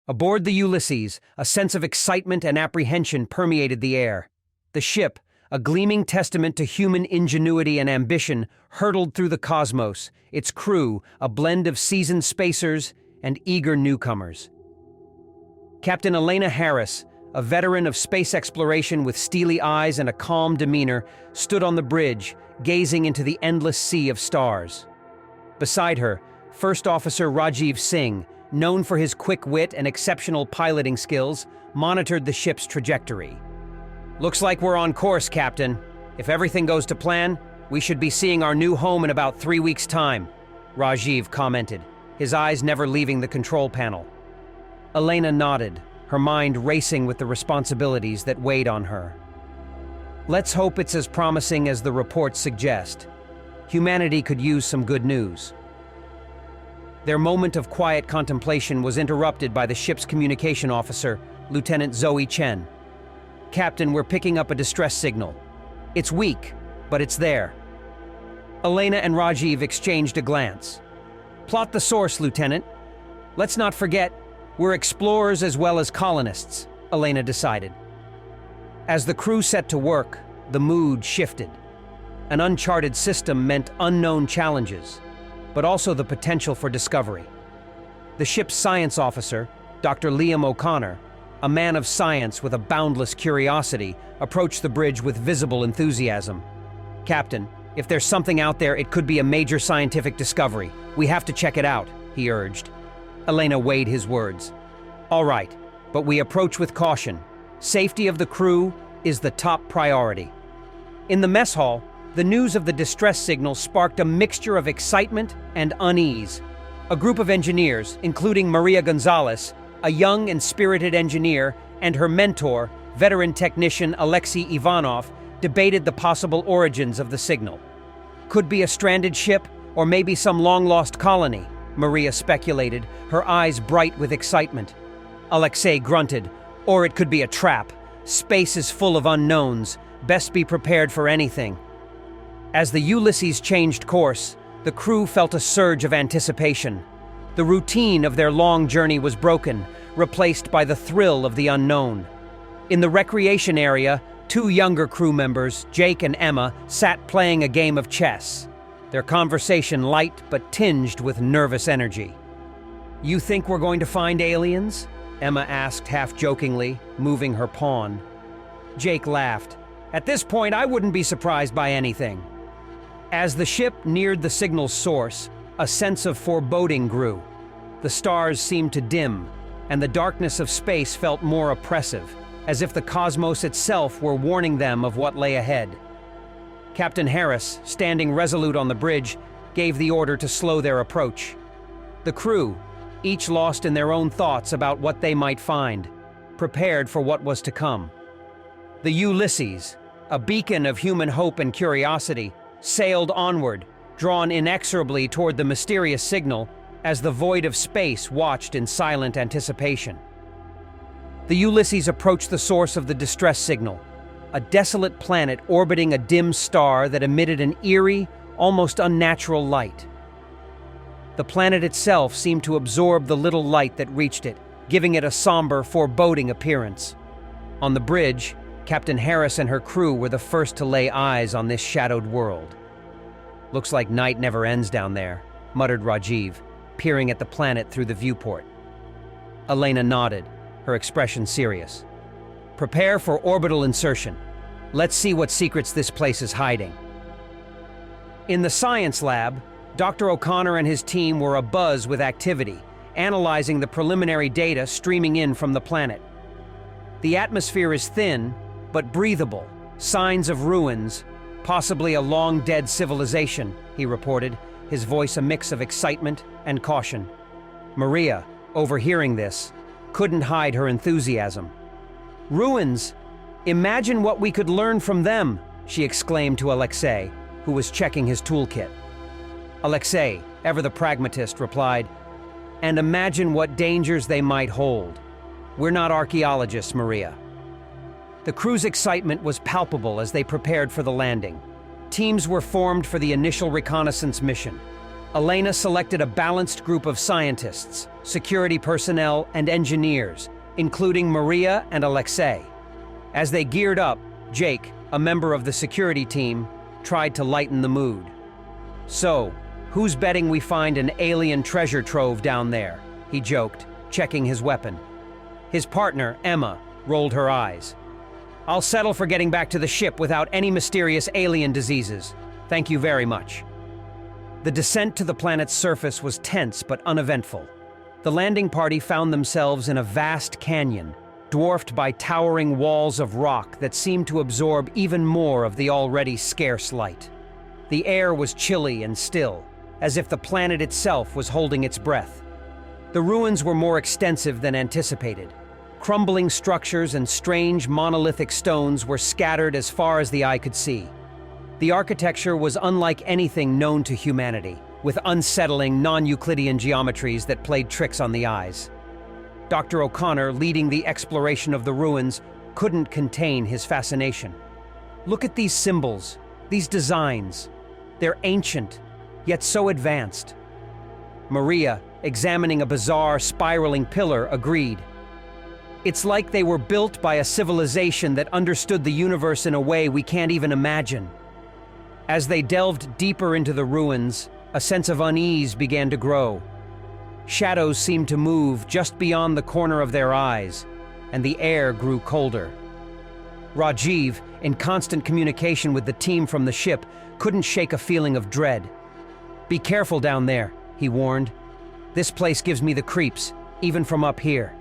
Aboard the Ulysses, a sense of excitement and apprehension permeated the air. The ship, a gleaming testament to human ingenuity and ambition, hurtled through the cosmos, its crew a blend of seasoned spacers and eager newcomers. Captain Elena Harris, a veteran of space exploration with steely eyes and a calm demeanor, stood on the bridge, gazing into the endless sea of stars. Beside her, First Officer Rajiv Singh, known for his quick wit and exceptional piloting skills, monitored the ship's trajectory. "Looks like we're on course, Captain. If everything goes to plan, we should be seeing our new home in about 3 weeks' time," Rajiv commented, his eyes never leaving the control panel. Elena nodded, her mind racing with the responsibilities that weighed on her. "Let's hope it's as promising as the reports suggest. Humanity could use some good news." Their moment of quiet contemplation was interrupted by the ship's communication officer, Lieutenant Zoe Chen. "Captain, we're picking up a distress signal. It's weak, but it's there." Elena and Rajiv exchanged a glance. "Plot the source, Lieutenant. Let's not forget, we're explorers as well as colonists," Elena decided. As the crew set to work, the mood shifted. An uncharted system meant unknown challenges, but also the potential for discovery. The ship's science officer, Dr. Liam O'Connor, a man of science with a boundless curiosity, approached the bridge with visible enthusiasm. "Captain, if there's something out there, it could be a major scientific discovery. We have to check it out," he urged. Elena weighed his words. "All right, but we approach with caution. Safety of the crew is the top priority." In the mess hall, the news of the distress signal sparked a mixture of excitement and unease. A group of engineers, including Maria Gonzalez, a young and spirited engineer, and her mentor, veteran technician Alexei Ivanov, debated the possible origins of the signal. "Could be a stranded ship, or maybe some long-lost colony," Maria speculated, her eyes bright with excitement. Alexei grunted, "Or it could be a trap. Space is full of unknowns. Best be prepared for anything." As the Ulysses changed course, the crew felt a surge of anticipation. The routine of their long journey was broken, replaced by the thrill of the unknown. In the recreation area, 2 younger crew members, Jake and Emma, sat playing a game of chess, their conversation light but tinged with nervous energy. "You think we're going to find aliens?" Emma asked half-jokingly, moving her pawn. Jake laughed. "At this point, I wouldn't be surprised by anything." As the ship neared the signal's source, a sense of foreboding grew. The stars seemed to dim, and the darkness of space felt more oppressive, as if the cosmos itself were warning them of what lay ahead. Captain Harris, standing resolute on the bridge, gave the order to slow their approach. The crew, each lost in their own thoughts about what they might find, prepared for what was to come. The Ulysses, a beacon of human hope and curiosity, sailed onward, drawn inexorably toward the mysterious signal as the void of space watched in silent anticipation. The Ulysses approached the source of the distress signal, a desolate planet orbiting a dim star that emitted an eerie, almost unnatural light. The planet itself seemed to absorb the little light that reached it, giving it a somber, foreboding appearance. On the bridge, Captain Harris and her crew were the first to lay eyes on this shadowed world. "Looks like night never ends down there," muttered Rajiv, peering at the planet through the viewport. Elena nodded, her expression serious. "Prepare for orbital insertion. Let's see what secrets this place is hiding." In the science lab, Dr. O'Connor and his team were abuzz with activity, analyzing the preliminary data streaming in from the planet. "The atmosphere is thin, but breathable. Signs of ruins, possibly a long-dead civilization," he reported, his voice a mix of excitement and caution. Maria, overhearing this, couldn't hide her enthusiasm. "Ruins? Imagine what we could learn from them," she exclaimed to Alexei, who was checking his toolkit. Alexei, ever the pragmatist, replied, "And imagine what dangers they might hold. We're not archaeologists, Maria." The crew's excitement was palpable as they prepared for the landing. Teams were formed for the initial reconnaissance mission. Elena selected a balanced group of scientists, security personnel, and engineers, including Maria and Alexei. As they geared up, Jake, a member of the security team, tried to lighten the mood. "So, who's betting we find an alien treasure trove down there?" he joked, checking his weapon. His partner, Emma, rolled her eyes. "I'll settle for getting back to the ship without any mysterious alien diseases. Thank you very much." The descent to the planet's surface was tense but uneventful. The landing party found themselves in a vast canyon, dwarfed by towering walls of rock that seemed to absorb even more of the already scarce light. The air was chilly and still, as if the planet itself was holding its breath. The ruins were more extensive than anticipated. Crumbling structures and strange monolithic stones were scattered as far as the eye could see. The architecture was unlike anything known to humanity, with unsettling non-Euclidean geometries that played tricks on the eyes. Dr. O'Connor, leading the exploration of the ruins, couldn't contain his fascination. "Look at these symbols, these designs. They're ancient, yet so advanced." Maria, examining a bizarre, spiraling pillar, agreed. "It's like they were built by a civilization that understood the universe in a way we can't even imagine." As they delved deeper into the ruins, a sense of unease began to grow. Shadows seemed to move just beyond the corner of their eyes, and the air grew colder. Rajiv, in constant communication with the team from the ship, couldn't shake a feeling of dread. "Be careful down there," he warned. "This place gives me the creeps, even from up here."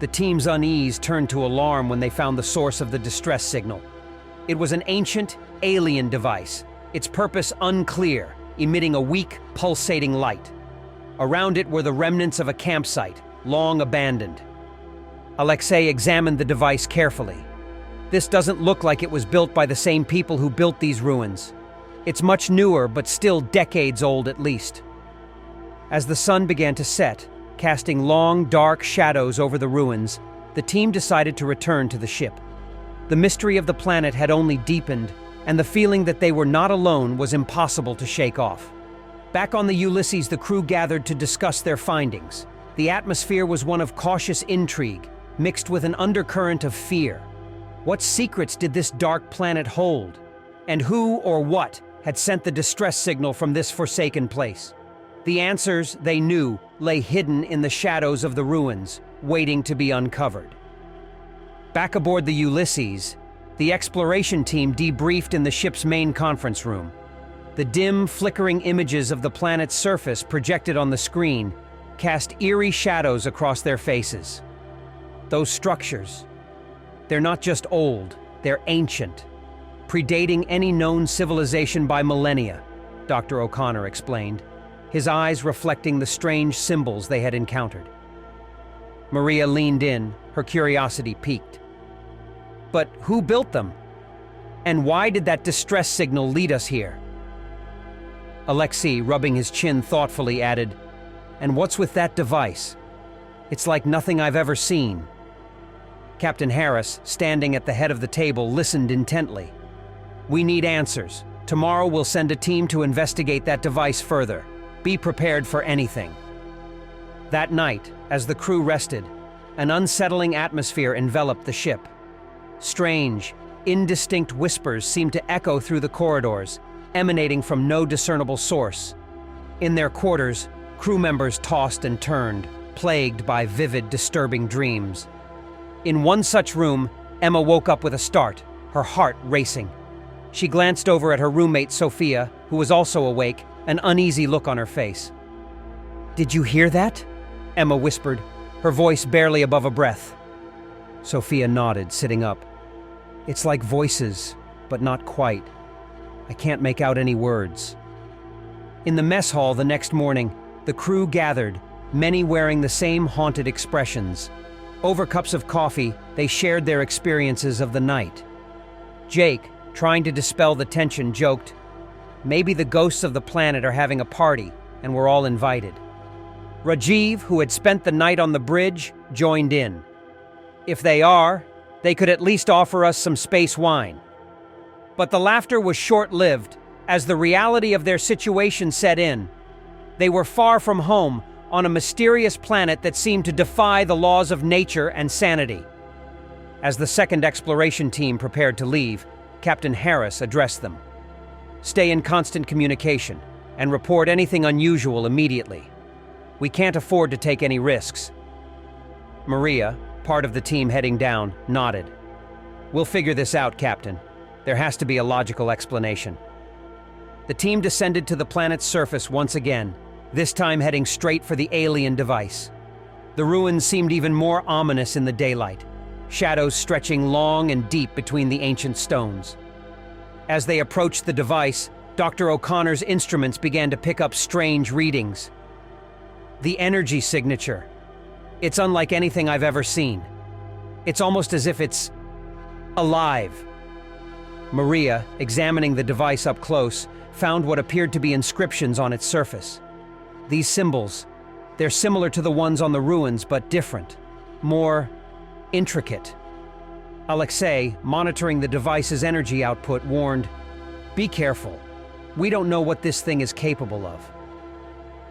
The team's unease turned to alarm when they found the source of the distress signal. It was an ancient, alien device, its purpose unclear, emitting a weak, pulsating light. Around it were the remnants of a campsite, long abandoned. Alexei examined the device carefully. "This doesn't look like it was built by the same people who built these ruins. It's much newer, but still decades old at least." As the sun began to set, casting long, dark shadows over the ruins, the team decided to return to the ship. The mystery of the planet had only deepened, and the feeling that they were not alone was impossible to shake off. Back on the Ulysses, the crew gathered to discuss their findings. The atmosphere was one of cautious intrigue, mixed with an undercurrent of fear. What secrets did this dark planet hold? And who or what had sent the distress signal from this forsaken place? The answers, they knew, lay hidden in the shadows of the ruins, waiting to be uncovered. Back aboard the Ulysses, the exploration team debriefed in the ship's main conference room. The dim, flickering images of the planet's surface projected on the screen cast eerie shadows across their faces. Those structures, they're not just old, they're ancient, predating any known civilization by millennia, Dr. O'Connor explained, his eyes reflecting the strange symbols they had encountered. Maria leaned in, her curiosity piqued. "But who built them? And why did that distress signal lead us here?" Alexei, rubbing his chin thoughtfully, added, "And what's with that device? It's like nothing I've ever seen." Captain Harris, standing at the head of the table, listened intently. "We need answers. Tomorrow we'll send a team to investigate that device further. Be prepared for anything." That night, as the crew rested, an unsettling atmosphere enveloped the ship. Strange, indistinct whispers seemed to echo through the corridors, emanating from no discernible source. In their quarters, crew members tossed and turned, plagued by vivid, disturbing dreams. In one such room, Emma woke up with a start, her heart racing. She glanced over at her roommate, Sophia, who was also awake, an uneasy look on her face. "Did you hear that?" Emma whispered, her voice barely above a breath. Sophia nodded, sitting up. "It's like voices, but not quite. I can't make out any words." In the mess hall the next morning, the crew gathered, many wearing the same haunted expressions. Over cups of coffee, they shared their experiences of the night. Jake, trying to dispel the tension, joked, "Maybe the ghosts of the planet are having a party, and we're all invited." Rajiv, who had spent the night on the bridge, joined in. "If they are, they could at least offer us some space wine." But the laughter was short-lived. As the reality of their situation set in, They were far from home, on a mysterious planet that seemed to defy the laws of nature and sanity. As the second exploration team prepared to leave, Captain Harris addressed them. "Stay in constant communication and report anything unusual immediately. We can't afford to take any risks." Maria, part of the team heading down, nodded. "We'll figure this out, Captain. There has to be a logical explanation." The team descended to the planet's surface once again, this time heading straight for the alien device. The ruins seemed even more ominous in the daylight, shadows stretching long and deep between the ancient stones. As they approached the device, Dr. O'Connor's instruments began to pick up strange readings. The energy signature. It's unlike anything I've ever seen. It's almost as if it's alive. Maria, examining the device up close, found what appeared to be inscriptions on its surface. These symbols, they're similar to the ones on the ruins, but different, more intricate. Alexei, monitoring the device's energy output, warned, "Be careful. We don't know what this thing is capable of."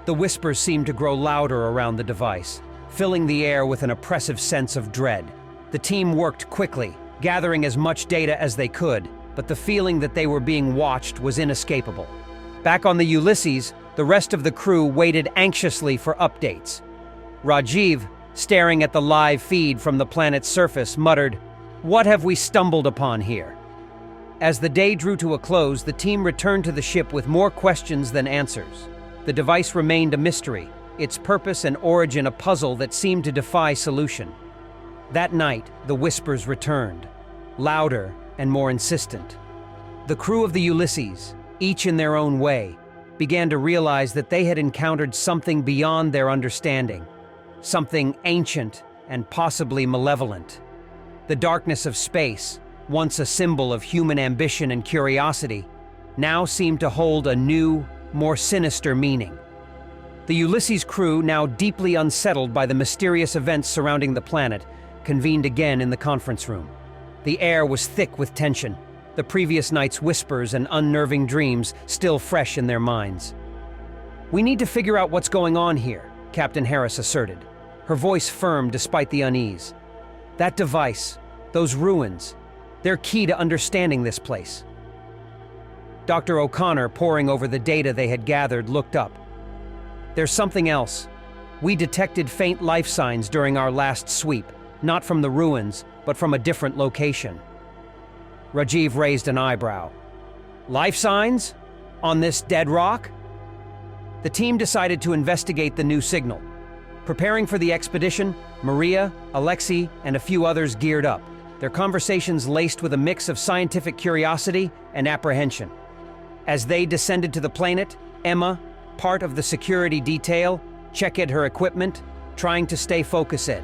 The whispers seemed to grow louder around the device, filling the air with an oppressive sense of dread. The team worked quickly, gathering as much data as they could, but the feeling that they were being watched was inescapable. Back on the Ulysses, the rest of the crew waited anxiously for updates. Rajiv, staring at the live feed from the planet's surface, muttered, "What have we stumbled upon here?" As the day drew to a close, the team returned to the ship with more questions than answers. The device remained a mystery, its purpose and origin a puzzle that seemed to defy solution. That night, the whispers returned, louder and more insistent. The crew of the Ulysses, each in their own way, began to realize that they had encountered something beyond their understanding, something ancient and possibly malevolent. The darkness of space, once a symbol of human ambition and curiosity, now seemed to hold a new, more sinister meaning. The Ulysses crew, now deeply unsettled by the mysterious events surrounding the planet, convened again in the conference room. The air was thick with tension, the previous night's whispers and unnerving dreams still fresh in their minds. "We need to figure out what's going on here," Captain Harris asserted, her voice firm despite the unease. "That device, those ruins, they're key to understanding this place." Dr. O'Connor, poring over the data they had gathered, looked up. "There's something else. We detected faint life signs during our last sweep, not from the ruins, but from a different location." Rajiv raised an eyebrow. "Life signs? On this dead rock?" The team decided to investigate the new signal. Preparing for the expedition, Maria, Alexei, and a few others geared up, their conversations laced with a mix of scientific curiosity and apprehension. As they descended to the planet, Emma, part of the security detail, checked her equipment, trying to stay focused.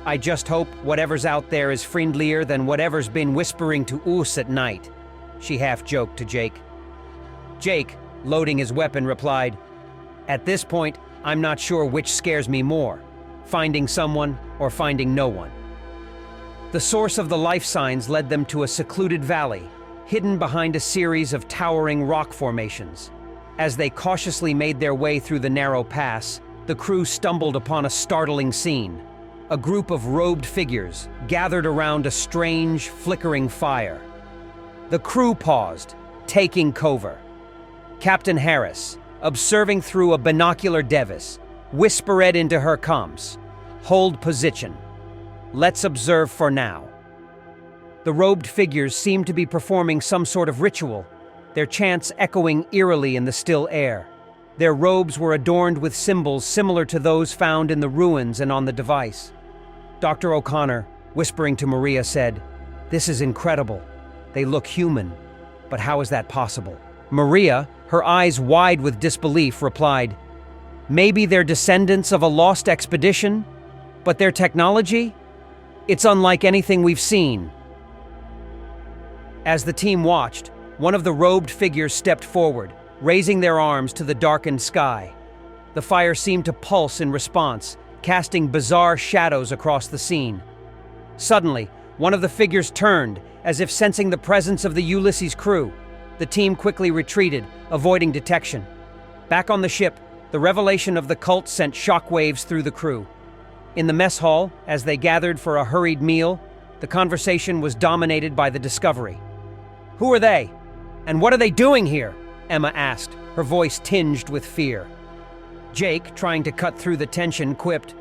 "I just hope whatever's out there is friendlier than whatever's been whispering to us at night," she half-joked to Jake. Jake, loading his weapon, replied, "At this point, I'm not sure which scares me more, finding someone or finding no one." The source of the life signs led them to a secluded valley, hidden behind a series of towering rock formations. As they cautiously made their way through the narrow pass, the crew stumbled upon a startling scene. A group of robed figures gathered around a strange, flickering fire. The crew paused, taking cover. Captain Harris, observing through a binocular device, whispered into her comms, "Hold position. Let's observe for now." The robed figures seemed to be performing some sort of ritual, their chants echoing eerily in the still air. Their robes were adorned with symbols similar to those found in the ruins and on the device. Dr. O'Connor, whispering to Maria, said, "This is incredible. They look human, but how is that possible?" Maria, her eyes wide with disbelief, replied, "Maybe they're descendants of a lost expedition, but their technology? It's unlike anything we've seen." As the team watched, one of the robed figures stepped forward, raising their arms to the darkened sky. The fire seemed to pulse in response, casting bizarre shadows across the scene. Suddenly, one of the figures turned, as if sensing the presence of the Ulysses crew. The team quickly retreated, avoiding detection. Back on the ship, The revelation of the cult sent shockwaves through the crew. In the mess hall, as they gathered for a hurried meal, the conversation was dominated by the discovery. "Who are they? And what are they doing here?" Emma asked, her voice tinged with fear. Jake, trying to cut through the tension, quipped,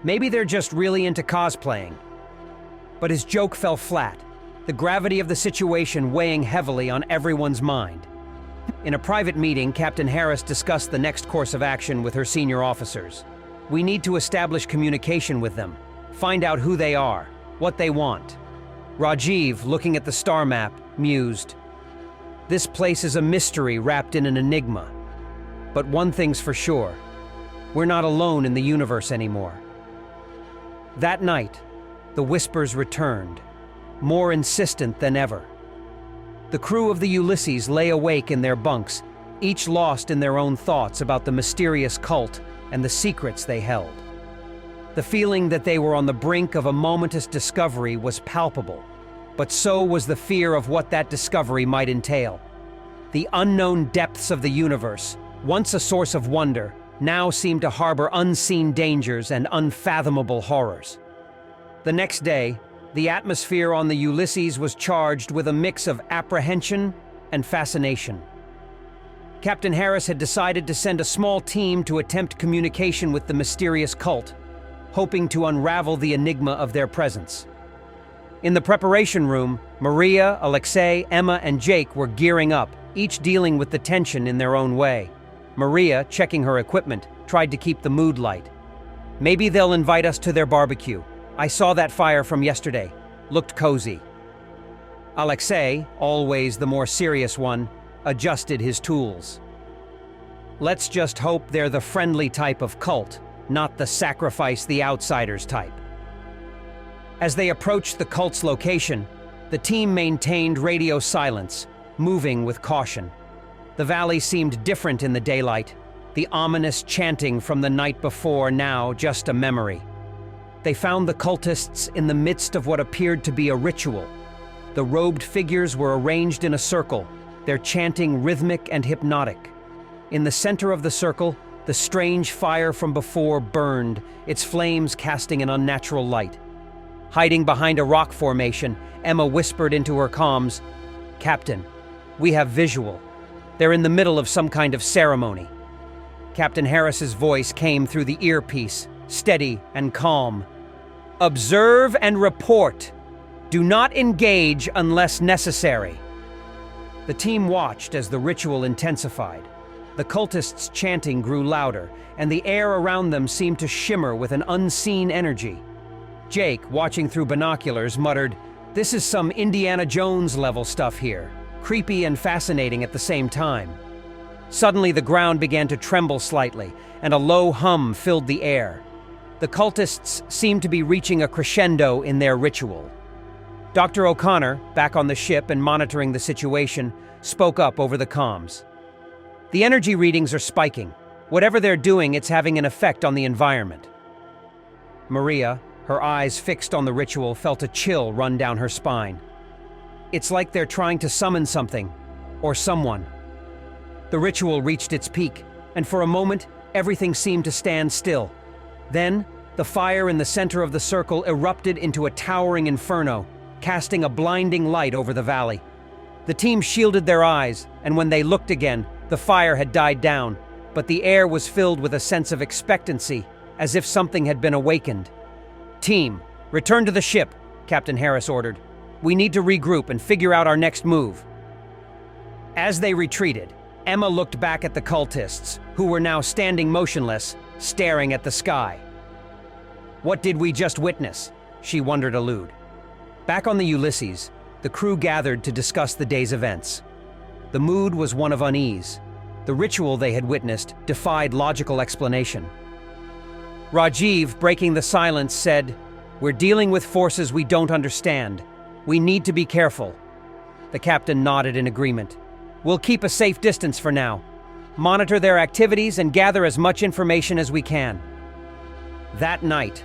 "Maybe they're just really into cosplaying." But his joke fell flat, the gravity of the situation weighing heavily on everyone's mind. In a private meeting, Captain Harris discussed the next course of action with her senior officers. "We need to establish communication with them, find out who they are, what they want." Rajiv, looking at the star map, mused, "This place is a mystery wrapped in an enigma. But one thing's for sure, we're not alone in the universe anymore." That night, the whispers returned, more insistent than ever. The crew of the Ulysses lay awake in their bunks, each lost in their own thoughts about the mysterious cult and the secrets they held. The feeling that they were on the brink of a momentous discovery was palpable, but so was the fear of what that discovery might entail. The unknown depths of the universe, once a source of wonder, now seemed to harbor unseen dangers and unfathomable horrors. The next day, the atmosphere on the Ulysses was charged with a mix of apprehension and fascination. Captain Harris had decided to send a small team to attempt communication with the mysterious cult, hoping to unravel the enigma of their presence. In the preparation room, Maria, Alexei, Emma, and Jake were gearing up, each dealing with the tension in their own way. Maria, checking her equipment, tried to keep the mood light. "Maybe they'll invite us to their barbecue. I saw that fire from yesterday. Looked cozy." Alexei, always the more serious one, adjusted his tools. "Let's just hope they're the friendly type of cult, not the sacrifice the outsiders type." As they approached the cult's location, the team maintained radio silence, moving with caution. The valley seemed different in the daylight, the ominous chanting from the night before now just a memory. They found the cultists in the midst of what appeared to be a ritual. The robed figures were arranged in a circle, their chanting rhythmic and hypnotic. In the center of the circle, the strange fire from before burned, its flames casting an unnatural light. Hiding behind a rock formation, Emma whispered into her comms, "Captain, we have visual. They're in the middle of some kind of ceremony." Captain Harris's voice came through the earpiece, steady and calm. "Observe and report. Do not engage unless necessary." The team watched as the ritual intensified. The cultists' chanting grew louder, and the air around them seemed to shimmer with an unseen energy. Jake, watching through binoculars, muttered, "This is some Indiana Jones-level stuff here. Creepy and fascinating at the same time." Suddenly, the ground began to tremble slightly, and a low hum filled the air. The cultists seemed to be reaching a crescendo in their ritual. Dr. O'Connor, back on the ship and monitoring the situation, spoke up over the comms. "The energy readings are spiking. Whatever they're doing, it's having an effect on the environment." Maria, her eyes fixed on the ritual, felt a chill run down her spine. "It's like they're trying to summon something, or someone." The ritual reached its peak, and for a moment, everything seemed to stand still. Then, the fire in the center of the circle erupted into a towering inferno, casting a blinding light over the valley. The team shielded their eyes, and when they looked again, the fire had died down, but the air was filled with a sense of expectancy, as if something had been awakened. "Team, return to the ship," Captain Harris ordered. "We need to regroup and figure out our next move." As they retreated, Emma looked back at the cultists, who were now standing motionless, staring at the sky. "What did we just witness?" she wondered aloud. Back on the Ulysses, the crew gathered to discuss the day's events. The mood was one of unease. The ritual they had witnessed defied logical explanation. Rajiv, breaking the silence, said, "We're dealing with forces we don't understand. We need to be careful." The captain nodded in agreement. "We'll keep a safe distance for now. Monitor their activities and gather as much information as we can." That night,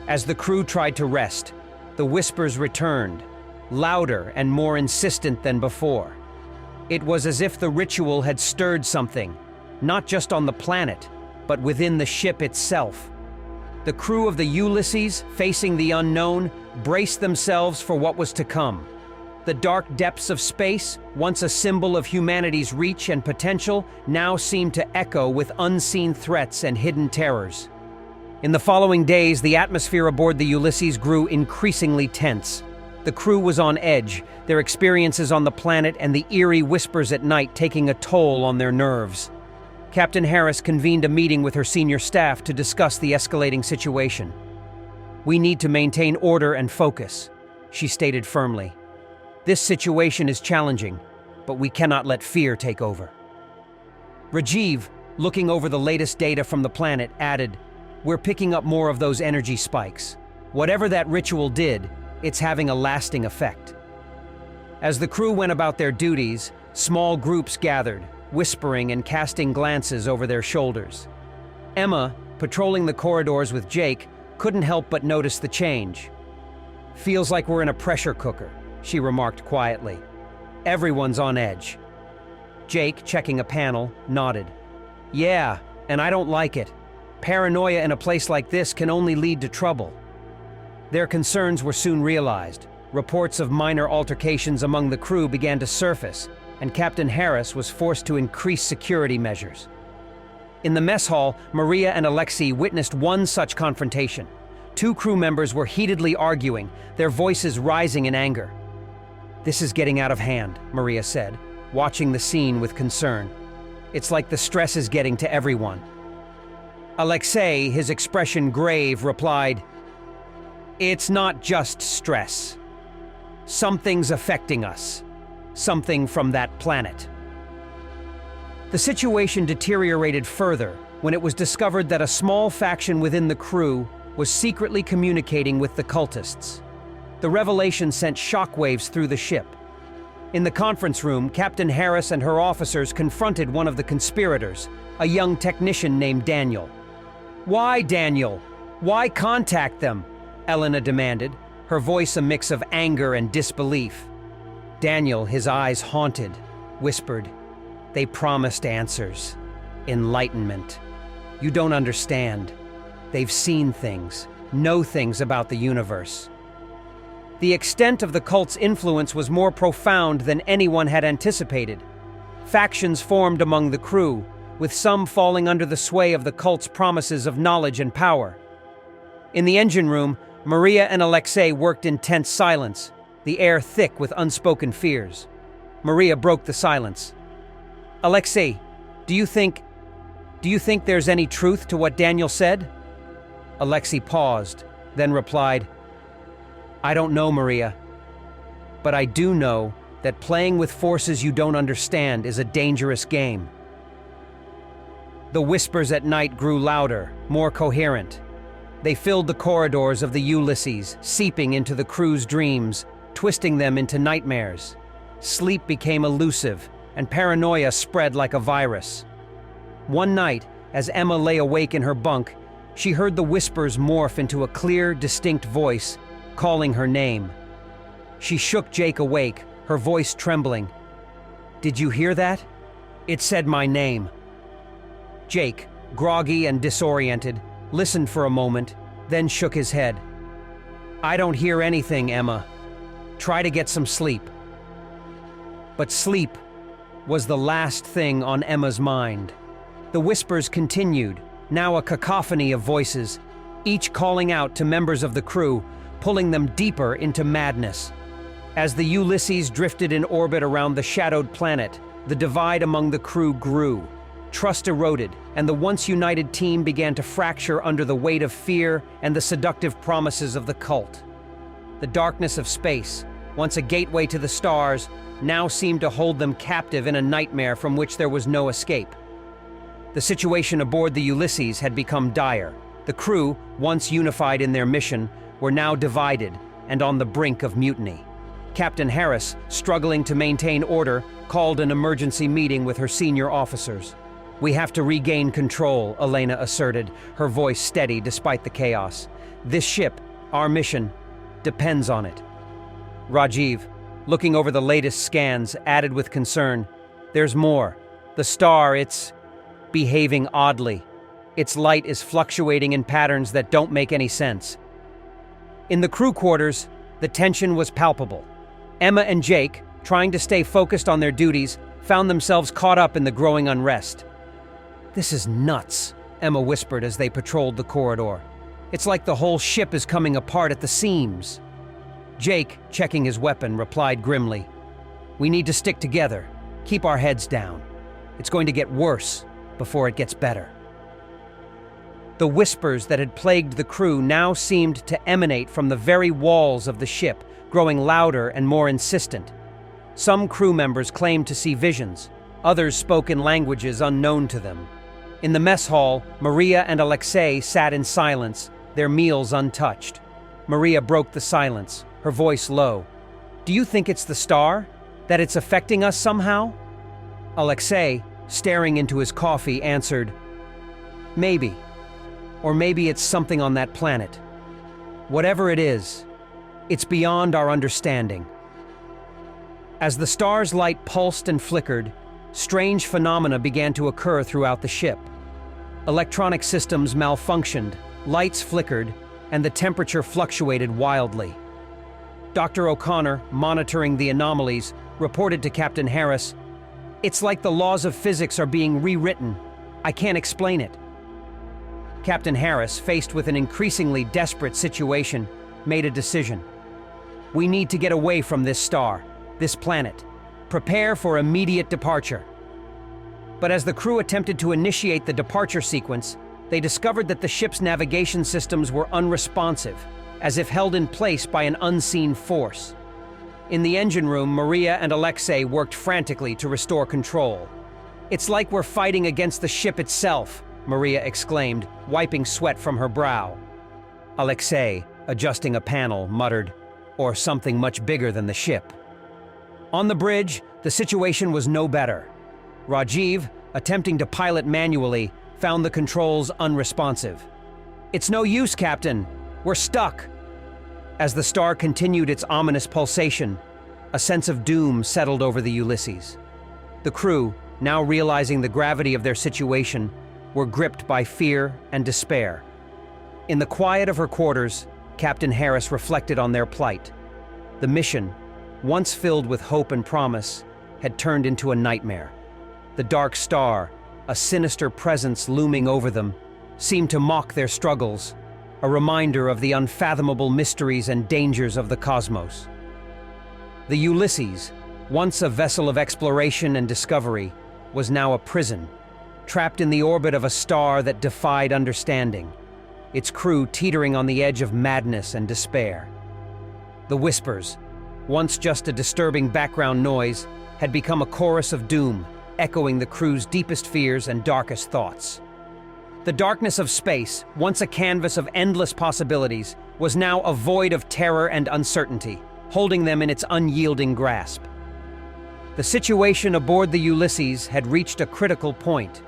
as the crew tried to rest, the whispers returned, louder and more insistent than before. It was as if the ritual had stirred something, not just on the planet, but within the ship itself. The crew of the Ulysses, facing the unknown, braced themselves for what was to come. The dark depths of space, once a symbol of humanity's reach and potential, now seemed to echo with unseen threats and hidden terrors. In the following days, the atmosphere aboard the Ulysses grew increasingly tense. The crew was on edge, their experiences on the planet and the eerie whispers at night taking a toll on their nerves. Captain Harris convened a meeting with her senior staff to discuss the escalating situation. "We need to maintain order and focus," she stated firmly. "This situation is challenging, but we cannot let fear take over." Rajiv, looking over the latest data from the planet, added, "We're picking up more of those energy spikes. Whatever that ritual did, it's having a lasting effect." As the crew went about their duties, small groups gathered, whispering and casting glances over their shoulders. Emma, patrolling the corridors with Jake, couldn't help but notice the change. "Feels like we're in a pressure cooker," she remarked quietly. "Everyone's on edge." Jake, checking a panel, nodded. "Yeah, and I don't like it. Paranoia in a place like this can only lead to trouble." Their concerns were soon realized. Reports of minor altercations among the crew began to surface, and Captain Harris was forced to increase security measures. In the mess hall, Maria and Alexei witnessed one such confrontation. Two crew members were heatedly arguing, their voices rising in anger. "This is getting out of hand," Maria said, watching the scene with concern. "It's like the stress is getting to everyone." Alexei, his expression grave, replied, "It's not just stress. Something's affecting us. Something from that planet." The situation deteriorated further when it was discovered that a small faction within the crew was secretly communicating with the cultists. The revelation sent shockwaves through the ship. In the conference room, Captain Harris and her officers confronted one of the conspirators, a young technician named Daniel. "Why, Daniel? Why contact them?" Elena demanded, her voice a mix of anger and disbelief. Daniel, his eyes haunted, whispered, "They promised answers. Enlightenment. You don't understand. They've seen things, know things about the universe." The extent of the cult's influence was more profound than anyone had anticipated. Factions formed among the crew, with some falling under the sway of the cult's promises of knowledge and power. In the engine room, Maria and Alexei worked in tense silence, the air thick with unspoken fears. Maria broke the silence. "Alexei, do you think there's any truth to what Daniel said?" Alexei paused, then replied, "I don't know, Maria. But I do know that playing with forces you don't understand is a dangerous game." The whispers at night grew louder, more coherent. They filled the corridors of the Ulysses, seeping into the crew's dreams, twisting them into nightmares. Sleep became elusive, and paranoia spread like a virus. One night, as Emma lay awake in her bunk, she heard the whispers morph into a clear, distinct voice, calling her name. She shook Jake awake, her voice trembling. "Did you hear that? It said my name." Jake, groggy and disoriented, listened for a moment, then shook his head. "I don't hear anything, Emma. Try to get some sleep." But sleep was the last thing on Emma's mind. The whispers continued, now a cacophony of voices, each calling out to members of the crew, pulling them deeper into madness. As the Ulysses drifted in orbit around the shadowed planet, the divide among the crew grew. Trust eroded, and the once united team began to fracture under the weight of fear and the seductive promises of the cult. The darkness of space, once a gateway to the stars, now seemed to hold them captive in a nightmare from which there was no escape. The situation aboard the Ulysses had become dire. The crew, once unified in their mission, were now divided and on the brink of mutiny. Captain Harris, struggling to maintain order, called an emergency meeting with her senior officers. "We have to regain control," Elena asserted, her voice steady despite the chaos. "This ship, our mission, depends on it." Rajiv, looking over the latest scans, added with concern, "There's more. The star, it's behaving oddly. Its light is fluctuating in patterns that don't make any sense. In the crew quarters, the tension was palpable. Emma and Jake, trying to stay focused on their duties, found themselves caught up in the growing unrest. "This is nuts," Emma whispered as they patrolled the corridor. "It's like the whole ship is coming apart at the seams." Jake, checking his weapon, replied grimly, "We need to stick together, keep our heads down. It's going to get worse before it gets better." The whispers that had plagued the crew now seemed to emanate from the very walls of the ship, growing louder and more insistent. Some crew members claimed to see visions. Others spoke in languages unknown to them. In the mess hall, Maria and Alexei sat in silence, their meals untouched. Maria broke the silence, her voice low. "Do you think it's the star? That it's affecting us somehow?" Alexei, staring into his coffee, answered, "Maybe. Or maybe it's something on that planet. Whatever it is, it's beyond our understanding." As the star's light pulsed and flickered, strange phenomena began to occur throughout the ship. Electronic systems malfunctioned, lights flickered, and the temperature fluctuated wildly. Dr. O'Connor, monitoring the anomalies, reported to Captain Harris, "It's like the laws of physics are being rewritten. I can't explain it." Captain Harris, faced with an increasingly desperate situation, made a decision. "We need to get away from this star, this planet. Prepare for immediate departure." But as the crew attempted to initiate the departure sequence, they discovered that the ship's navigation systems were unresponsive, as if held in place by an unseen force. In the engine room, Maria and Alexei worked frantically to restore control. "It's like we're fighting against the ship itself," Maria exclaimed, wiping sweat from her brow. Alexei, adjusting a panel, muttered, "Or something much bigger than the ship." On the bridge, the situation was no better. Rajiv, attempting to pilot manually, found the controls unresponsive. "It's no use, Captain. We're stuck." As the star continued its ominous pulsation, a sense of doom settled over the Ulysses. The crew, now realizing the gravity of their situation, were gripped by fear and despair. In the quiet of her quarters, Captain Harris reflected on their plight. The mission, once filled with hope and promise, had turned into a nightmare. The dark star, a sinister presence looming over them, seemed to mock their struggles, a reminder of the unfathomable mysteries and dangers of the cosmos. The Ulysses, once a vessel of exploration and discovery, was now a prison, trapped in the orbit of a star that defied understanding, its crew teetering on the edge of madness and despair. The whispers, once just a disturbing background noise, had become a chorus of doom, echoing the crew's deepest fears and darkest thoughts. The darkness of space, once a canvas of endless possibilities, was now a void of terror and uncertainty, holding them in its unyielding grasp. The situation aboard the Ulysses had reached a critical point.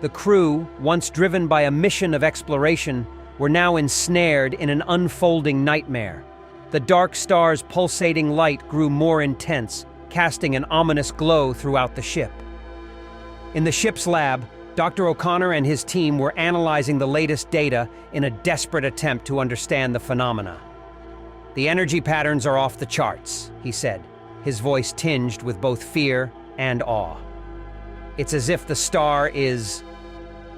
The crew, once driven by a mission of exploration, were now ensnared in an unfolding nightmare. The dark star's pulsating light grew more intense, casting an ominous glow throughout the ship. In the ship's lab, Dr. O'Connor and his team were analyzing the latest data in a desperate attempt to understand the phenomena. "The energy patterns are off the charts," he said, his voice tinged with both fear and awe. "It's as if the star is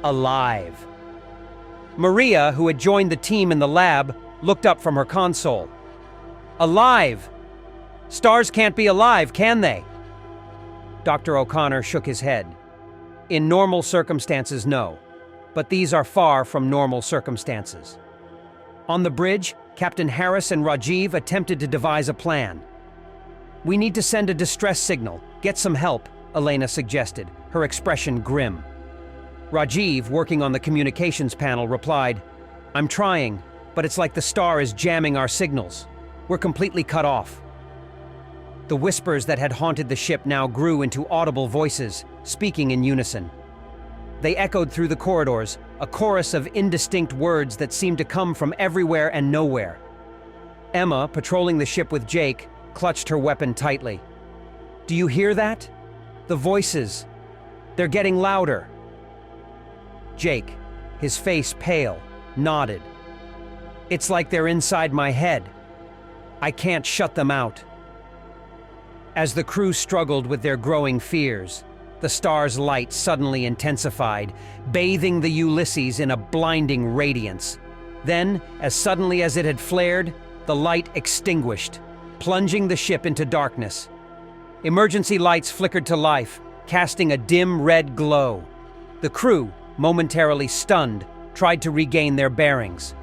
alive." Maria, who had joined the team in the lab, looked up from her console. "Alive? Stars can't be alive, can they?" Dr. O'Connor shook his head. "In normal circumstances, no. But these are far from normal circumstances." On the bridge, Captain Harris and Rajiv attempted to devise a plan. "We need to send a distress signal, get some help," Elena suggested, her expression grim. Rajiv, working on the communications panel, replied, "I'm trying, but it's like the star is jamming our signals. We're completely cut off." The whispers that had haunted the ship now grew into audible voices, speaking in unison. They echoed through the corridors, a chorus of indistinct words that seemed to come from everywhere and nowhere. Emma, patrolling the ship with Jake, clutched her weapon tightly. "Do you hear that? The voices. They're getting louder." Jake, his face pale, nodded. "It's like they're inside my head. I can't shut them out." As the crew struggled with their growing fears, the star's light suddenly intensified, bathing the Ulysses in a blinding radiance. Then, as suddenly as it had flared, the light extinguished, plunging the ship into darkness. Emergency lights flickered to life, casting a dim red glow. The crew, momentarily stunned, tried to regain their bearings.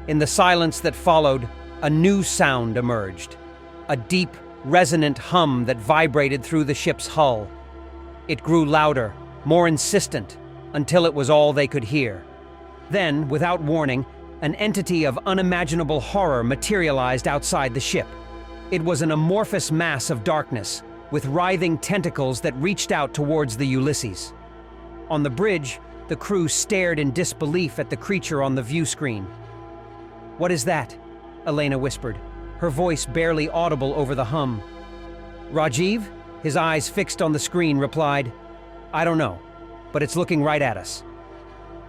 In the silence that followed, a new sound emerged, a deep, resonant hum that vibrated through the ship's hull. It grew louder, more insistent, until it was all they could hear. Then, without warning, an entity of unimaginable horror materialized outside the ship. It was an amorphous mass of darkness, with writhing tentacles that reached out towards the Ulysses. On the bridge, the crew stared in disbelief at the creature on the view screen. "What is that?" Elena whispered, her voice barely audible over the hum. Rajiv, his eyes fixed on the screen, replied, "I don't know, but it's looking right at us."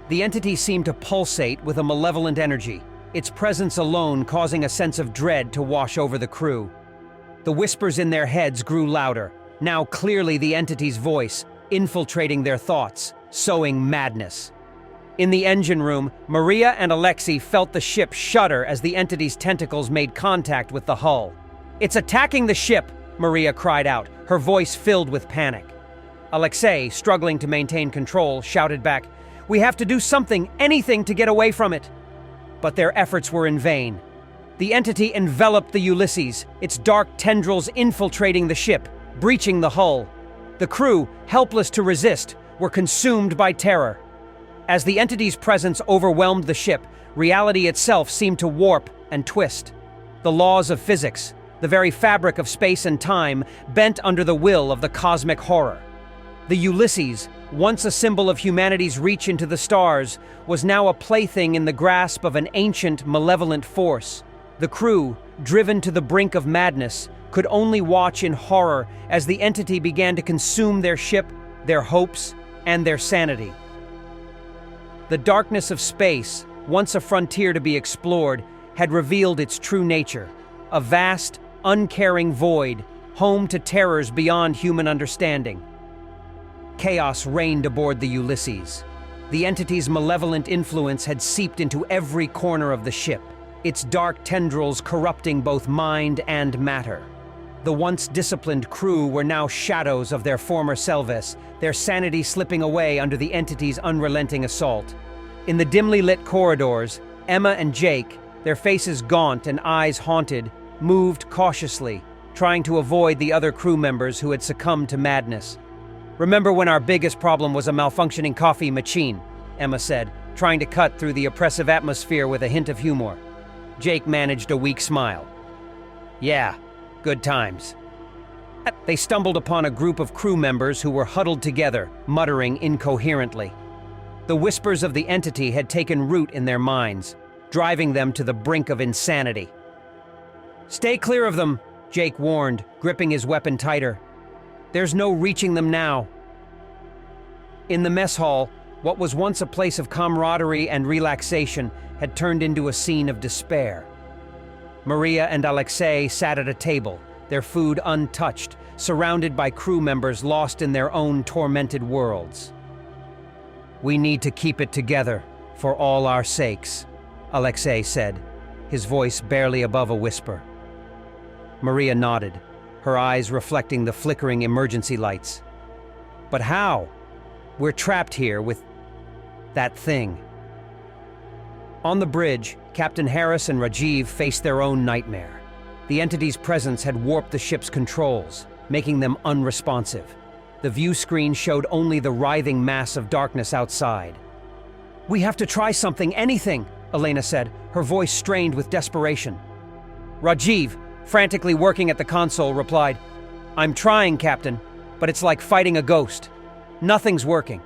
The entity seemed to pulsate with a malevolent energy, its presence alone causing a sense of dread to wash over the crew. The whispers in their heads grew louder, now clearly the entity's voice, infiltrating their thoughts, sowing madness. In the engine room, Maria and Alexei felt the ship shudder as the entity's tentacles made contact with the hull. "It's attacking the ship!" Maria cried out, her voice filled with panic. Alexei, struggling to maintain control, shouted back, "We have to do something, anything to get away from it!" But their efforts were in vain. The entity enveloped the Ulysses, its dark tendrils infiltrating the ship, breaching the hull. The crew, helpless to resist, were consumed by terror. As the entity's presence overwhelmed the ship, reality itself seemed to warp and twist. The laws of physics, the very fabric of space and time, bent under the will of the cosmic horror. The Ulysses, once a symbol of humanity's reach into the stars, was now a plaything in the grasp of an ancient, malevolent force. The crew, driven to the brink of madness, could only watch in horror as the entity began to consume their ship, their hopes, and their sanity. The darkness of space, once a frontier to be explored, had revealed its true nature, a vast, uncaring void, home to terrors beyond human understanding. Chaos reigned aboard the Ulysses. The entity's malevolent influence had seeped into every corner of the ship, its dark tendrils corrupting both mind and matter. The once disciplined crew were now shadows of their former selves, their sanity slipping away under the entity's unrelenting assault. In the dimly lit corridors, Emma and Jake, their faces gaunt and eyes haunted, moved cautiously, trying to avoid the other crew members who had succumbed to madness. "Remember when our biggest problem was a malfunctioning coffee machine?" Emma said, trying to cut through the oppressive atmosphere with a hint of humor. Jake managed a weak smile. "Yeah, good times." They stumbled upon a group of crew members who were huddled together, muttering incoherently. The whispers of the entity had taken root in their minds, driving them to the brink of insanity. "Stay clear of them," Jake warned, gripping his weapon tighter. "There's no reaching them now." In the mess hall, what was once a place of camaraderie and relaxation had turned into a scene of despair. Maria and Alexei sat at a table, their food untouched, surrounded by crew members lost in their own tormented worlds. "We need to keep it together, for all our sakes," Alexei said, his voice barely above a whisper. Maria nodded, her eyes reflecting the flickering emergency lights. "But how? We're trapped here with that thing." On the bridge, Captain Harris and Rajiv faced their own nightmare. The entity's presence had warped the ship's controls, making them unresponsive. The view screen showed only the writhing mass of darkness outside. "We have to try something, anything," Elena said, her voice strained with desperation. Rajiv, frantically working at the console, replied, "I'm trying, Captain, but it's like fighting a ghost. Nothing's working."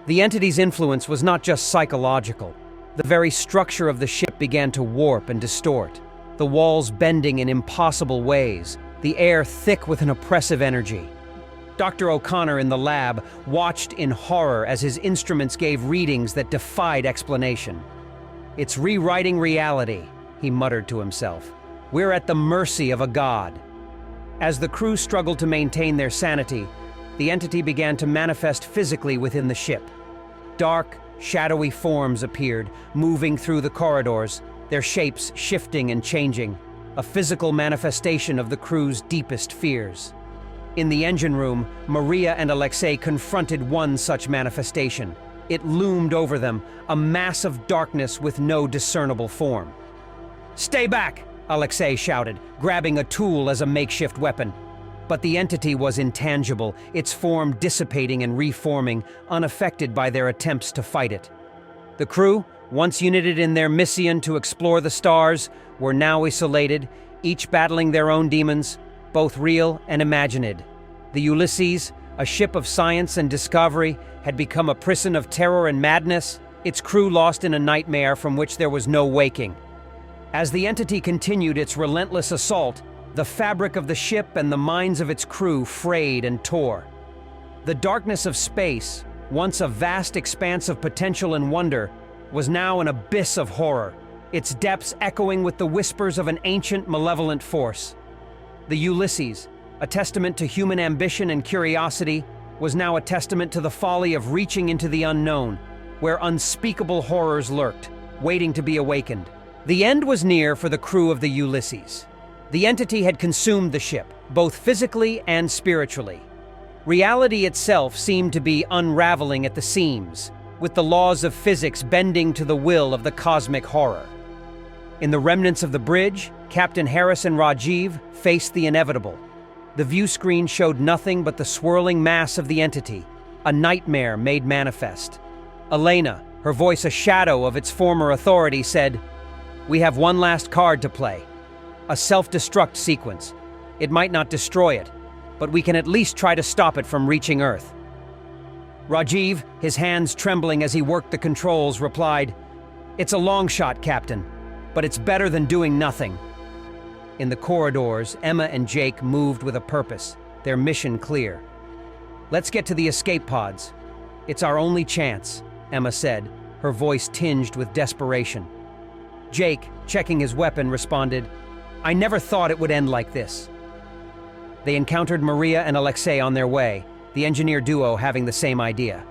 The entity's influence was not just psychological. The very structure of the ship began to warp and distort, the walls bending in impossible ways, the air thick with an oppressive energy. Dr. O'Connor in the lab watched in horror as his instruments gave readings that defied explanation. "It's rewriting reality," he muttered to himself. "We're at the mercy of a god." As the crew struggled to maintain their sanity, the entity began to manifest physically within the ship. Dark, shadowy forms appeared, moving through the corridors, their shapes shifting and changing, a physical manifestation of the crew's deepest fears. In the engine room, Maria and Alexei confronted one such manifestation. It loomed over them, a mass of darkness with no discernible form. "Stay back!" Alexei shouted, grabbing a tool as a makeshift weapon. But the entity was intangible, its form dissipating and reforming, unaffected by their attempts to fight it. The crew, once united in their mission to explore the stars, were now isolated, each battling their own demons, both real and imagined. The Ulysses, a ship of science and discovery, had become a prison of terror and madness, its crew lost in a nightmare from which there was no waking. As the entity continued its relentless assault, the fabric of the ship and the minds of its crew frayed and tore. The darkness of space, once a vast expanse of potential and wonder, was now an abyss of horror, its depths echoing with the whispers of an ancient, malevolent force. The Ulysses, a testament to human ambition and curiosity, was now a testament to the folly of reaching into the unknown, where unspeakable horrors lurked, waiting to be awakened. The end was near for the crew of the Ulysses. The entity had consumed the ship, both physically and spiritually. Reality itself seemed to be unraveling at the seams, with the laws of physics bending to the will of the cosmic horror. In the remnants of the bridge, Captain Harris and Rajiv faced the inevitable. The view screen showed nothing but the swirling mass of the entity, a nightmare made manifest. Elena, her voice a shadow of its former authority, said, "We have one last card to play. A self-destruct sequence. It might not destroy it, but we can at least try to stop it from reaching Earth." Rajiv, his hands trembling as he worked the controls, replied, "It's a long shot, Captain, but it's better than doing nothing." In the corridors, Emma and Jake moved with a purpose, their mission clear. "Let's get to the escape pods. It's our only chance," Emma said, her voice tinged with desperation. Jake, checking his weapon, responded, "I never thought it would end like this." They encountered Maria and Alexei on their way, the engineer duo having the same idea.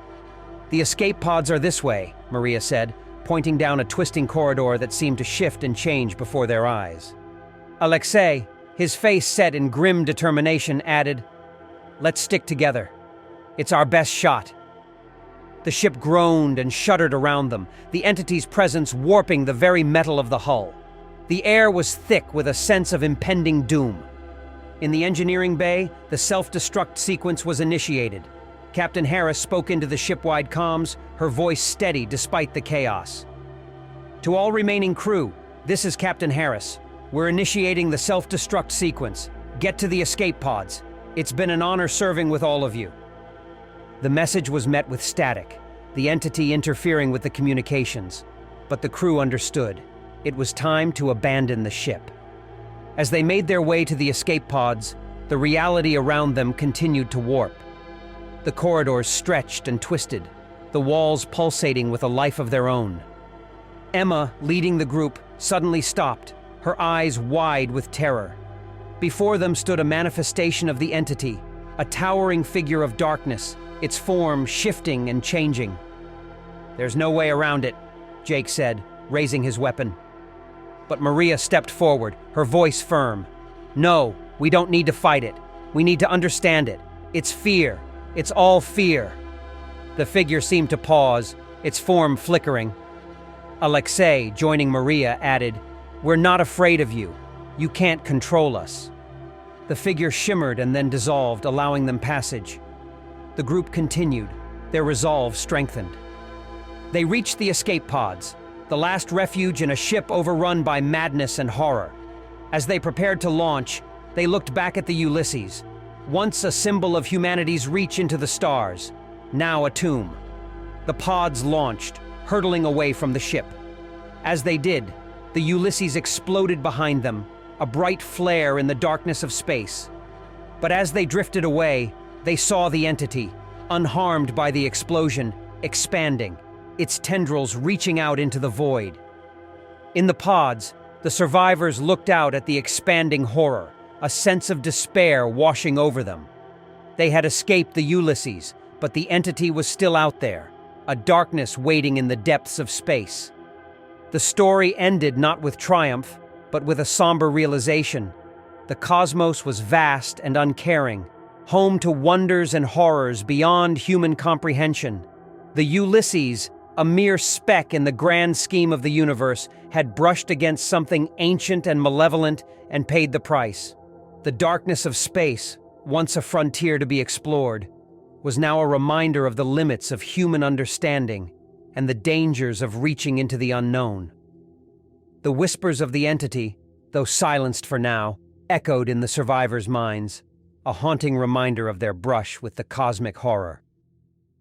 "The escape pods are this way," Maria said, pointing down a twisting corridor that seemed to shift and change before their eyes. Alexei, his face set in grim determination, added, "Let's stick together. It's our best shot." The ship groaned and shuddered around them, the entity's presence warping the very metal of the hull. The air was thick with a sense of impending doom. In the engineering bay, the self-destruct sequence was initiated. Captain Harris spoke into the ship-wide comms, her voice steady despite the chaos. "To all remaining crew, this is Captain Harris. We're initiating the self-destruct sequence. Get to the escape pods. It's been an honor serving with all of you." The message was met with static, the entity interfering with the communications. But the crew understood. It was time to abandon the ship. As they made their way to the escape pods, the reality around them continued to warp. The corridors stretched and twisted, the walls pulsating with a life of their own. Emma, leading the group, suddenly stopped, her eyes wide with terror. Before them stood a manifestation of the entity, a towering figure of darkness, its form shifting and changing. "There's no way around it," Jake said, raising his weapon. But Maria stepped forward, her voice firm. "No, we don't need to fight it. We need to understand it. It's fear. It's all fear." The figure seemed to pause, its form flickering. Alexei, joining Maria, added, "We're not afraid of you. You can't control us." The figure shimmered and then dissolved, allowing them passage. The group continued, their resolve strengthened. They reached the escape pods, the last refuge in a ship overrun by madness and horror. As they prepared to launch, they looked back at the Ulysses, once a symbol of humanity's reach into the stars, now a tomb. The pods launched, hurtling away from the ship. As they did, the Ulysses exploded behind them, a bright flare in the darkness of space. But as they drifted away, They saw the entity, unharmed by the explosion, expanding, its tendrils reaching out into the void. In the pods, the survivors looked out at the expanding horror, a sense of despair washing over them. They had escaped the Ulysses, but the entity was still out there, a darkness waiting in the depths of space. The story ended not with triumph, but with a somber realization. The cosmos was vast and uncaring, home to wonders and horrors beyond human comprehension. The Ulysses, a mere speck in the grand scheme of the universe, had brushed against something ancient and malevolent and paid the price. The darkness of space, once a frontier to be explored, was now a reminder of the limits of human understanding and the dangers of reaching into the unknown. The whispers of the entity, though silenced for now, echoed in the survivors' minds, a haunting reminder of their brush with the cosmic horror.